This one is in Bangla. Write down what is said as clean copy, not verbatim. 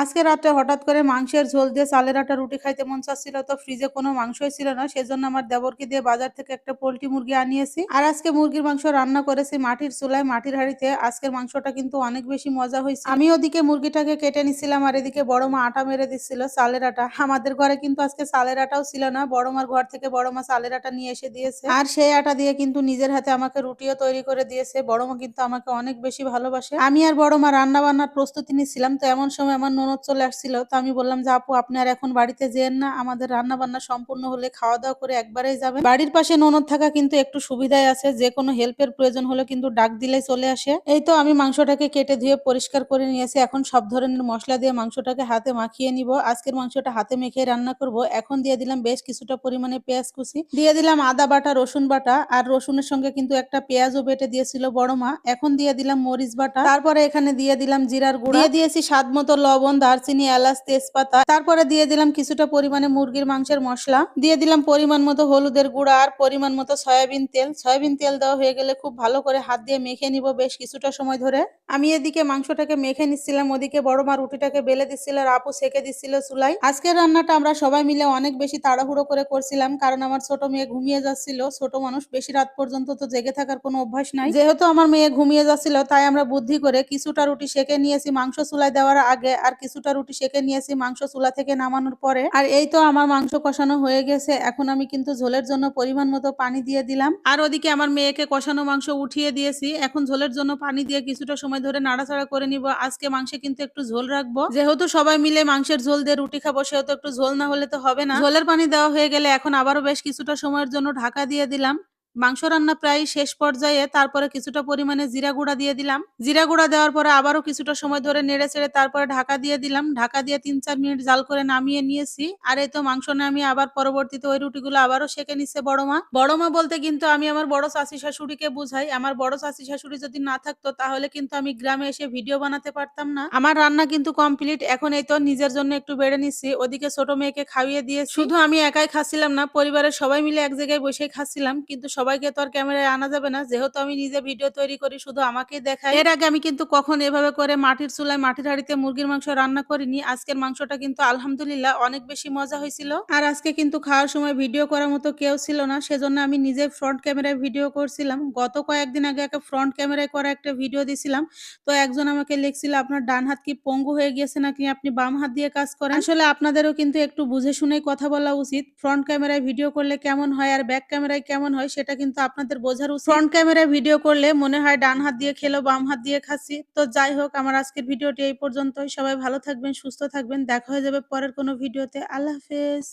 আজকে রাত্রে হঠাৎ করে মাংসের ঝোল দিয়ে চালের আটা রুটি খাইতে মন চাচ্ছিল, তো ফ্রিজে কোনো মাংসই ছিল না। সেজন্য আমার দেবরকে দিয়ে বাজার থেকে একটা পোল্ট্রি মুরগি আনিয়েছি। আর আজকে মুরগির মাংস রান্না করেছি মাটির চুলায়, মাটির হাঁড়িতে। আজকের মাংসটা কিন্তু অনেক বেশি মজা হয়েছে। আমি ওদিকে মুরগিটাকে কেটে নিছিলাম, আর এদিকে বড় মা আটা মেরে দিচ্ছিল, চালের আটা। আমাদের ঘরে কিন্তু আজকে চালের আটাও ছিল না, বড় মার ঘর থেকে বড় মা চালের আটা নিয়ে এসে দিয়েছে। আর সেই আটা দিয়ে কিন্তু নিজের হাতে আমাকে রুটিও তৈরি করে দিয়েছে। বড় মা কিন্তু আমাকে অনেক বেশি ভালোবাসে। আমি আর বড় মা রান্না বান্নার প্রস্তুতি নিচ্ছিলাম, তো এমন সময় আমার ননদ চলে আসছিল। তো আমি বললাম যে, আপু আপনি আর এখন বাড়িতে যেয়েন না, আমাদের রান্না বান্না সম্পূর্ণ হলে খাওয়া দাওয়া করে একবারেই যাবেন। বাড়ির পাশে ননদ থাকা কিন্তু একটু সুবিধাই আছে, যে কোনো হেল্পের প্রয়োজন হলে কিন্তু ডাক দিলেই চলে আসে। এই তো আমি মাংসটাকে কেটে ধুয়ে পরিষ্কার করে নিয়েছি। এখন সব ধরনের মশলা দিয়ে মাংসটাকে হাতে মাখিয়ে নিব। আজকের মাংসটা হাতে মেখে রান্না করব। এখন দিয়ে দিলাম বেশ কিছুটা পরিমাণে পেঁয়াজ কুচি, দিয়ে দিলাম আদা বাটা, রসুন বাটা, আর রসুনের সঙ্গে কিন্তু একটা পেঁয়াজও বেটে দিয়েছিল বড় মা। এখন দিয়ে দিলাম মরিচ বাটা, তারপরে এখানে দিয়ে দিলাম জিরার গুঁড়া, দিয়ে দিয়েছি স্বাদ মতো লবণ, দারচিনি, এলাচ, তেজপাতা, তারপরে দিয়ে দিলাম কিছুটা পরিমাণে মুরগির মাংসের মশলা, দিয়ে দিলাম পরিমাণ মতো হলুদের গুঁড়া আর পরিমাণ মতো সয়াবিন তেল। সয়াবিন তেল দেওয়া হয়ে গেলে খুব ভালো করে হাত দিয়ে মেখে নিব বেশ কিছুটা সময় ধরে। আমি এদিকে মাংসটাকে মেখে নিচ্ছিলাম, ওদিকে বড় মা রুটিটাকে বেলে দিচ্ছিল, আর আপু সেকে দিচ্ছিল চুলায়। আজকের রান্নাটা আমরা সবাই মিলে অনেক বেশি তাড়াহুড়ো করে করছিলাম, কারণ আমার ছোট মেয়ে ঘুমিয়ে যাচ্ছিল। ছোট মানুষ বেশি রাত পর্যন্ত তো জেগে থাকার কোনো অভ্যাস নাই। যেহেতু আমার মেয়ে ঘুমিয়ে যাচ্ছিল, তাই আমরা বুদ্ধি করে কিছুটা রুটি সেকে নিয়েছি মাংস চুলায় দেওয়ার আগে, আর কিছুটা রুটি সেকে নিয়েছি মাংস চুলা থেকে নামানোর পরে। আর এই তো আমার মাংস কষানো হয়ে গেছে। এখন আমি কিন্তু ঝোলের জন্য পরিমাণ মতো পানি দিয়ে দিলাম, আর ওদিকে আমার মেয়েকে কষানো মাংস উঠিয়ে দিয়েছি। এখন ঝোলের জন্য পানি দিয়ে কিছুটা সময় ধরে নাড়াচাড়া করে নিব। আজকে মাংসে কিন্তু একটু ঝোল রাখবো, যেহেতু সবাই মিলে মাংসের ঝোল দিয়ে রুটি খাবো, সেহেতু একটু ঝোল না হলে তো হবে না। ঝোলের পানি দেওয়া হয়ে গেলে এখন আবারও বেশ কিছুটা সময়ের জন্য ঢাকা দিয়ে দিলাম। মাংস রান্না প্রায় শেষ পর্যায়ে, তারপরে কিছুটা পরিমাণে জিরা গুঁড়া দিয়ে দিলাম। জিরা গুঁড়া দেওয়ার পরে আবারও কিছুটা সময় ধরে নেড়ে চেড়ে তারপরে ঢাকা দিয়ে দিলাম। ঢাকা দিয়ে ৩-৪ মিনিট জাল করে নামিয়ে নিয়েছি। আর এই তো মাংস নামিয়ে আবার পরবর্তীতে ওই রুটিগুলো আবারও সেকে নিচ্ছে বড় মা। বড় মা বলতে কিন্তু আমি আমার বড় চাচি শাশুড়িকে বুঝাই। আমার বড় চাচি শাশুড়ি যদি না থাকতো, তাহলে কিন্তু আমি গ্রামে এসে ভিডিও বানাতে পারতাম না। আমার রান্না কিন্তু কমপ্লিট। এখন এই তো নিজের জন্য একটু বেড়ে নিচ্ছি, ওদিকে ছোট মেয়েকে খাইয়ে দিয়েছি। শুধু আমি একাই খাচ্ছিলাম না, পরিবারের সবাই মিলে এক জায়গায় বসে খাচ্ছিলাম। কিন্তু সবাইকে তো আর ক্যামেরায় আনা যাবে না, যেহেতু আমি নিজে ভিডিও তৈরি করি, শুধু আমাকেই দেখাই। এর আগে আমি কিন্তু কখন এভাবে করে মাটির চুলায় মাটির হাঁড়িতে মুরগির মাংস রান্না করিনি। আজকের মাংসটা কিন্তু আলহামদুলিল্লাহ অনেক বেশি মজা হয়েছিল। আর আজকে কিন্তু খাওয়ার সময় ভিডিও করার মতো কেউ ছিল না, সেজন্য আমি নিজে ফ্রন্ট ক্যামেরায় ভিডিও করছিলাম। গত কয়েকদিন আগে একটা ফ্রন্ট ক্যামেরায় করা একটা ভিডিও দিছিলাম। তো একজন আমাকে লিখছিল, আপনার ডান হাত কি পঙ্গু হয়ে গিয়েছে নাকি আপনি বাম হাত দিয়ে কাজ করেন। আসলে আপনাদেরও কিন্তু একটু বুঝে শুনেই কথা বলা উচিত। ফ্রন্ট ক্যামেরায় ভিডিও করলে কেমন হয় আর ব্যাক ক্যামেরায় কেমন হয়, সেটা কিন্তু আপনাদের বোঝার উচিত। ফ্রন্ট ক্যামেরায় ভিডিও করলে মনে হয় ডান হাত দিয়ে খেলেও বাম হাত দিয়ে খাচ্ছি। তো যাই হোক, আমার আজকের ভিডিওটি এই পর্যন্তই। সবাই ভালো থাকবেন, সুস্থ থাকবেন। দেখা হয়ে যাবে পরের কোনো ভিডিওতে। আল্লাহ হাফেজ।